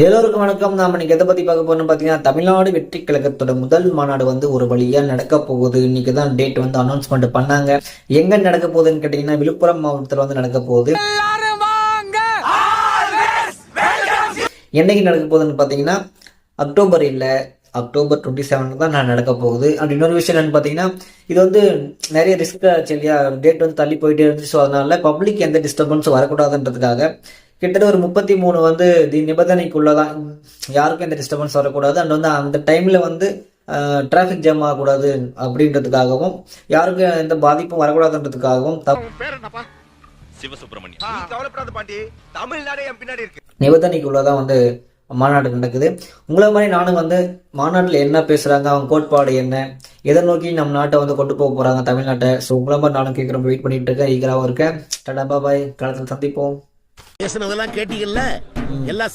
எல்லோருக்கும் வணக்கம். நாம இன்னைக்கு எதை பத்தி பார்க்க போறோம்னு பாத்தீங்கன்னா, தமிழ்நாடு வெற்றி கழகத்தோட முதல் மாநாடு வந்து ஒரு வழியா நடக்க போகுது. இன்னைக்கு தான் டேட் வந்து அனௌன்ஸ்மெண்ட் பண்ணாங்க. எங்க நடக்க போகுதுன்னு கேட்டீங்கன்னா, விழுப்புரம் மாவட்டத்தில் வந்து நடக்க போகுது. என்னைக்கு நடக்க போகுதுன்னு பாத்தீங்கன்னா, அக்டோபர் இல்ல, அக்டோபர் 27 தான் நான் நடக்க போகுது. அண்ட் இன்னொரு விஷயம் என்னன்னு பாத்தீங்கன்னா, இது வந்து நிறைய ரிஸ்க் ஆச்சு இல்லையா, டேட் வந்து தள்ளி போயிட்டே இருந்துச்சு. ஸோ அதனால பப்ளிக் எந்த டிஸ்டர்பன்ஸும் வரக்கூடாதுன்றதுக்காக கிட்டத்தட்ட ஒரு 33 வந்து நிபந்தனைக்குள்ளதான், யாருக்கும் எந்த டிஸ்டர்பன்ஸ் வரக்கூடாது. அண்ட் வந்து அந்த டைம்ல வந்து டிராஃபிக் ஜாம் ஆகக்கூடாது அப்படின்றதுக்காகவும், யாருக்கும் எந்த பாதிப்பும் வரக்கூடாதுன்றதுக்காகவும் நிபந்தனைக்குள்ளதான் வந்து மாநாடு நடக்குது. உங்களை மாதிரி நானும் வந்து மாநாட்டில் என்ன பேசுறாங்க, அவங்க கோட்பாடு என்ன, எதை நோக்கி நம்ம நாட்டை வந்து கொண்டு போக போறாங்க தமிழ்நாட்டை. ஸோ உங்களை மாதிரி நானும் கேட்குறோம், வெயிட் பண்ணிட்டு இருக்கேன், ஈகராகவும் இருக்கேன். டாடா பாய், காலத்தில் சந்திப்போம். பேசுனதெல்லாம் கேட்டீங்கல்ல, எல்லாம்